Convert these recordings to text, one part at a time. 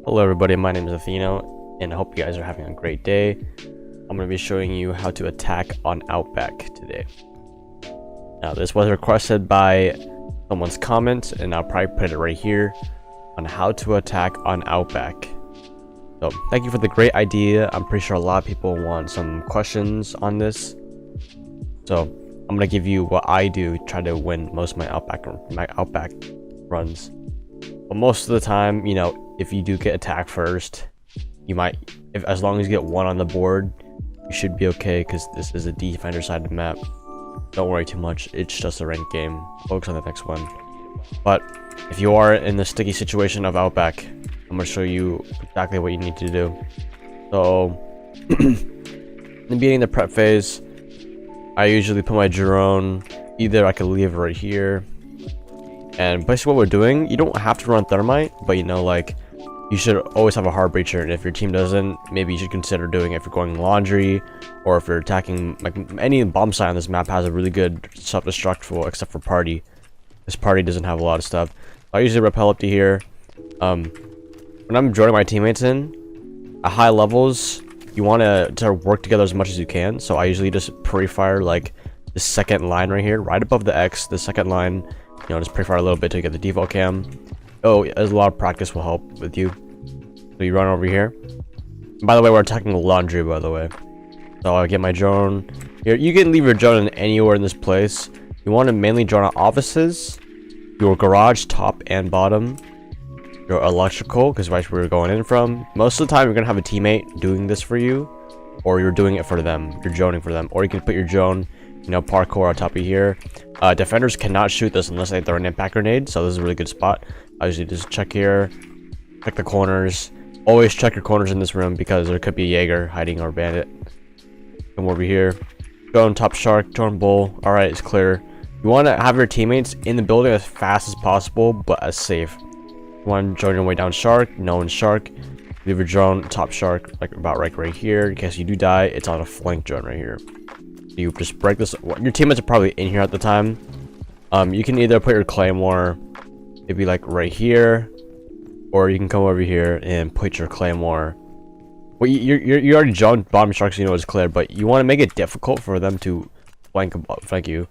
Hello everybody, my name is Athieno, and I hope you guys are having a great day. I'm going to be showing you how to attack on Outback today. Now this was requested by someone's comment, and I'll probably put it right here on how to attack on Outback. So thank you for the great idea. I'm pretty sure a lot of people want some questions on this. So I'm going to give you what I do to try to win most of my Outback runs. But most of the time, if you do get attacked first, you might, as long as you get one on the board, you should be okay, because this is a defender sided map. Don't worry too much, it's just a ranked game. Focus on the next one. But if you are in the sticky situation of Outback, I'm going to show you exactly what you need to do. So in the beginning of the prep phase, I usually put my drone, either I could leave it right here. And basically what we're doing, you don't have to run thermite, but you should always have a hard breacher, and if your team doesn't, maybe you should consider doing it if you're going laundry, or if you're attacking, any bomb site on this map has a really good self-destructful, except for party. This party doesn't have a lot of stuff. I usually rappel up to here. When I'm joining my teammates in, at high levels, you want to work together as much as you can, so I usually just pre-fire the second line right here, right above the X, the second line. Just pre-fire a little bit to get the default cam. Oh, a lot of practice will help with you. So you run over here. By the way, we're attacking the laundry, by the way. So I'll get my drone here. You can leave your drone in anywhere in this place. You want to mainly drone on offices, your garage, top and bottom, your electrical, because right where you're going in from. Most of the time, you're gonna have a teammate doing this for you, or you're doing it for them. You're droning for them, or you can put your drone, parkour on top of here. Defenders cannot shoot this unless they throw an impact grenade, so this is a really good spot. I usually just check here, check the corners. Always check your corners in this room, because there could be a Jaeger hiding or a bandit. Come over here. Drone top shark, drone bull. Alright, it's clear. You want to have your teammates in the building as fast as possible, but as safe. You want to join your way down shark, no one's shark. Leave your drone top shark, about right here. In case you do die, it's on a flank drone right here. You just break this. Your teammates are probably in here at the time. You can either put your claymore maybe right here, or you can come over here and put your claymore. Well, you already jumped bottom sharks, it's clear, but you want to make it difficult for them to flank you.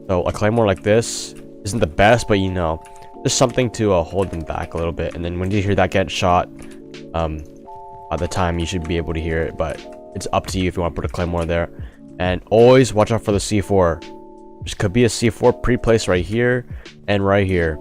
So a claymore like this isn't the best, but there's something to hold them back a little bit. And then when you hear that get shot, by the time you should be able to hear it, but it's up to you if you want to put a claymore there. And always watch out for the C4. There could be a C4 pre-placed right here and right here.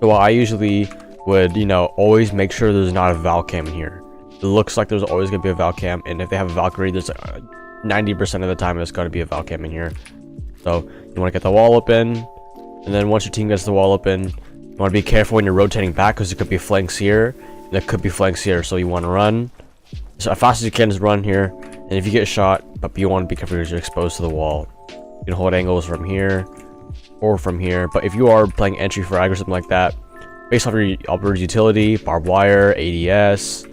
So I usually would, always make sure there's not a Val cam in here. It looks like there's always going to be a Val cam, and if they have a Valkyrie, there's 90% of the time there's going to be a Val cam in here. So you want to get the wall open, and then once your team gets the wall open, you want to be careful when you're rotating back, because there could be flanks here, and there could be flanks here, so you want to run. So as fast as you can, just run here. And if you get shot, but you want to be careful because you're exposed to the wall. You can hold angles from here or from here. But if you are playing entry frag or something like that, based off your upwards utility, barbed wire, ADS,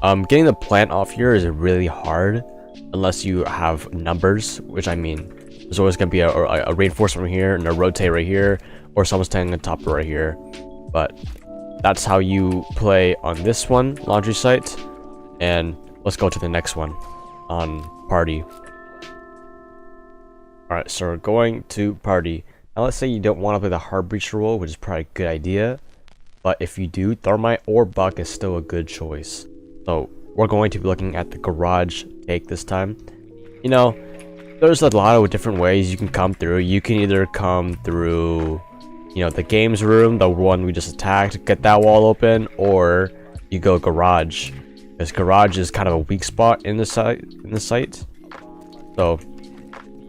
getting the plant off here is really hard unless you have numbers, which I mean, there's always going to be a reinforcement here and a rotate right here, or someone standing on top right here. But that's how you play on this one, laundry site. And let's go to the next one on party. Alright, so we're going to party. Now let's say you don't want to play the hard breacher role, which is probably a good idea, but if you do, thermite or buck is still a good choice. So we're going to be looking at the garage take this time. There's a lot of different ways you can come through. You can either come through the games room, the one we just attacked, get that wall open, or you go garage. This garage is kind of a weak spot in the site. So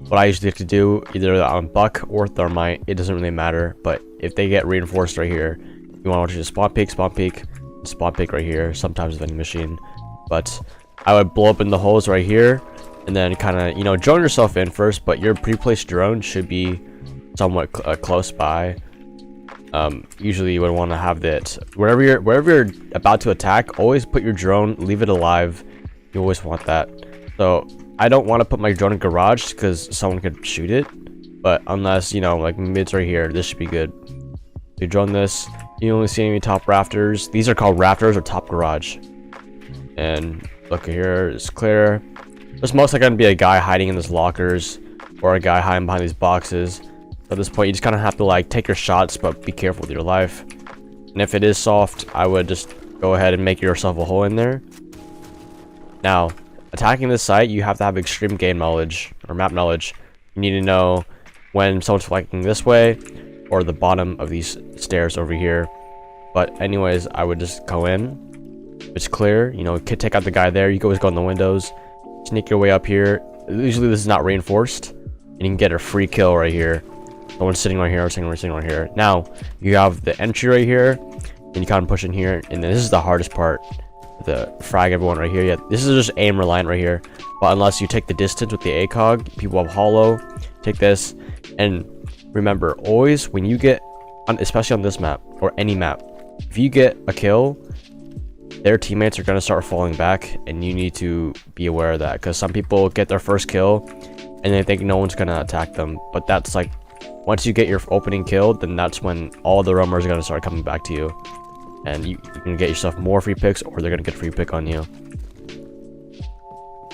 what I usually have to do, either on buck or thermite, it doesn't really matter. But if they get reinforced right here, you want to just spawn peek, right here. Sometimes vending machine, but I would blow up in the holes right here, and then kind of drone yourself in first. But your pre-placed drone should be somewhat close by. Usually you would want to have that wherever you're about to attack, always put your drone, leave it alive. You always want that. So I don't want to put my drone in garage because someone could shoot it, but unless mids right here, this should be good. You drone this, You only see any top rafters. These are called rafters or top garage. And look here, it's clear. There's mostly gonna be a guy hiding in these lockers or a guy hiding behind these boxes. At this point, you just kind of have to like take your shots, but be careful with your life. And if it is soft, I would just go ahead and make yourself a hole in there. Now, attacking this site, you have to have extreme game knowledge or map knowledge. You need to know when someone's flanking this way or the bottom of these stairs over here. But anyways, I would just go in. If it's clear, you know, could take out the guy there. You can always go in the windows, sneak your way up here. Usually this is not reinforced, and you can get a free kill right here. Someone's sitting right here, or sitting right here. Now, you have the entry right here, and you kind of push in here, and this is the hardest part. The frag everyone right here. Yeah, this is just aim reliant right here. But unless you take the distance with the ACOG, people have hollow. Take this, and remember, always when you get, especially on this map or any map, if you get a kill, their teammates are gonna start falling back, and you need to be aware of that, because some people get their first kill and they think no one's gonna attack them. But that's like, once you get your opening kill, then that's when all the roamers are gonna start coming back to you. And you can get yourself more free picks, or they're gonna get free pick on you.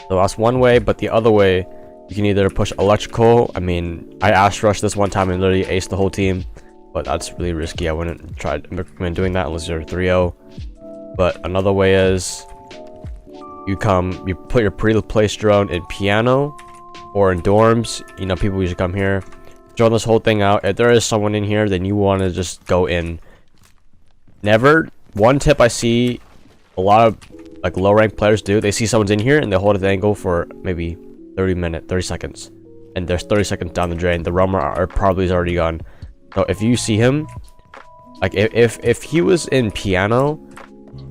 So that's one way, but the other way, you can either push electrical. I mean, I ash rushed this one time and literally aced the whole team, but that's really risky. I wouldn't recommend doing that unless you're 3-0. But another way is you put your pre-placed drone in piano or in dorms. You know, people usually come here, drone this whole thing out. If there is someone in here, then you want to just go in. Never. One tip I see a lot of like low rank players do, they see someone's in here and they hold the angle for maybe 30 seconds, and there's 30 seconds down the drain. The roamer are probably is already gone. So if you see him, like if he was in piano,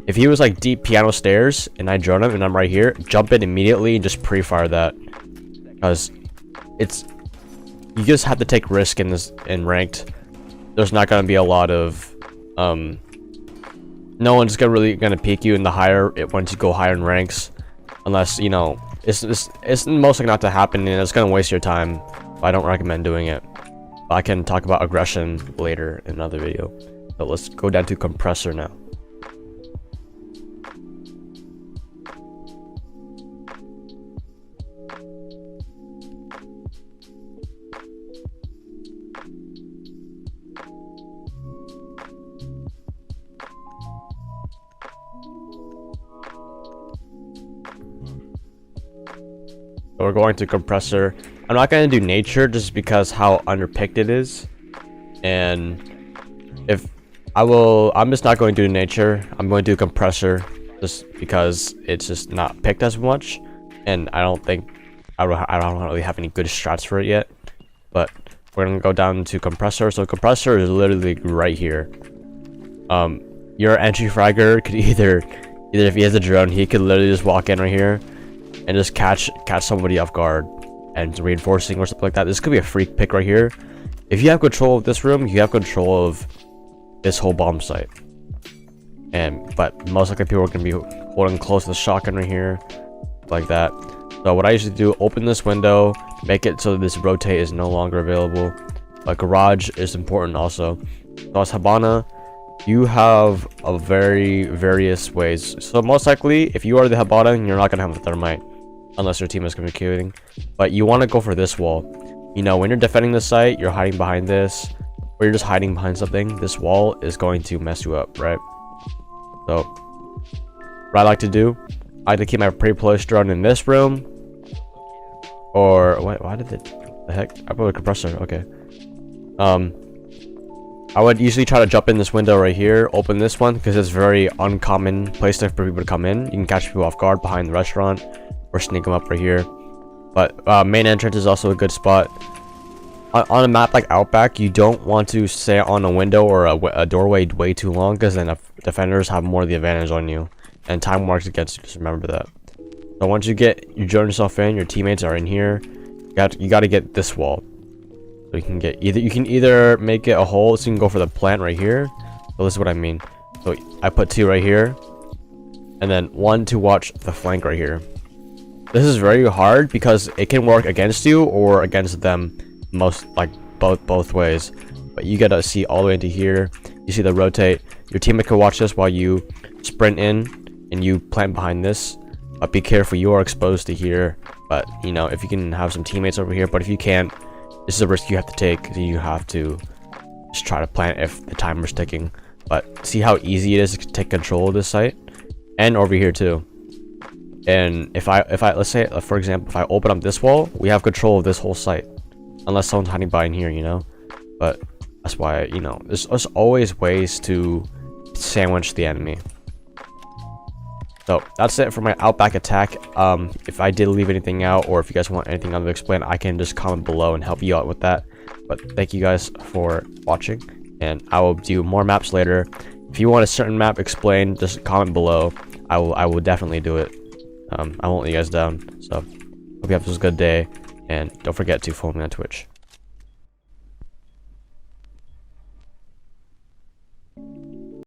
if he was like deep piano stairs and I drone him and I'm right here, jump in immediately and just pre-fire that, because you just have to take risk in this in ranked. There's not going to be a lot of no one's really gonna peek you in the higher once you go higher in ranks, unless you know it's mostly not to happen, and it's gonna waste your time. But I don't recommend doing it. But I can talk about aggression later in another video. So let's go down to compressor now. So we're going to compressor. I'm not going to do nature just because how underpicked it is, and I'm just not going to do nature. I'm going to do compressor just because it's just not picked as much, and I don't really have any good strats for it yet. But we're gonna go down to compressor. So compressor is literally right here. Your entry fragger could either if he has a drone, he could literally just walk in right here and just catch somebody off guard and reinforcing or something like that. This could be a free pick right here. If you have control of this room, you have control of this whole bomb site. But most likely people are going to be holding close to the shotgun right here, like that. So what I usually do, open this window, make it so this rotate is no longer available. But garage is important also. So as Habana, you have a various ways. So most likely, if you are the Habana, you're not going to have a thermite unless your team is communicating. But you want to go for this wall. You know, when you're defending the site, you're hiding behind this, or you're just hiding behind something. This wall is going to mess you up, right? So what I like to do, I like to keep my pre-placed drone in this room. Or why did the heck? I put a compressor. Okay. I would usually try to jump in this window right here, open this one, because it's very uncommon place for people to come in. You can catch people off guard behind the restaurant, or sneak them up right here. But main entrance is also a good spot. On a map like Outback, you don't want to stay on a window or a doorway way too long, because then defenders have more of the advantage on you, and time works against you. Just remember that. So once you join yourself in, your teammates are in here. You got to get this wall. So you can either make it a hole, so you can go for the plant right here. So this is what I mean. So I put 2 right here, and then 1 to watch the flank right here. This is very hard because it can work against you or against them, both ways. But you gotta see all the way into here. You see the rotate. your teammate could watch this while you sprint in and you plant behind this. But be careful, you are exposed to here. But you know, if you can have some teammates over here, but if you can't, this is a risk you have to take. You have to just try to plant if the timer's ticking. But see how easy it is to take control of this site, and over here too. And if I let's say for example, if I open up this wall, we have control of this whole site, unless someone's hiding by in here, you know. But that's why, you know, there's always ways to sandwich the enemy. So that's it for my Outback attack. If I did leave anything out, or if you guys want anything to explain, I can just comment below and help you out with that. But thank you guys for watching, and I will do more maps later. If you want a certain map explained, just comment below. I will definitely do it. I won't let you guys down. So hope you have a good day, and don't forget to follow me on Twitch.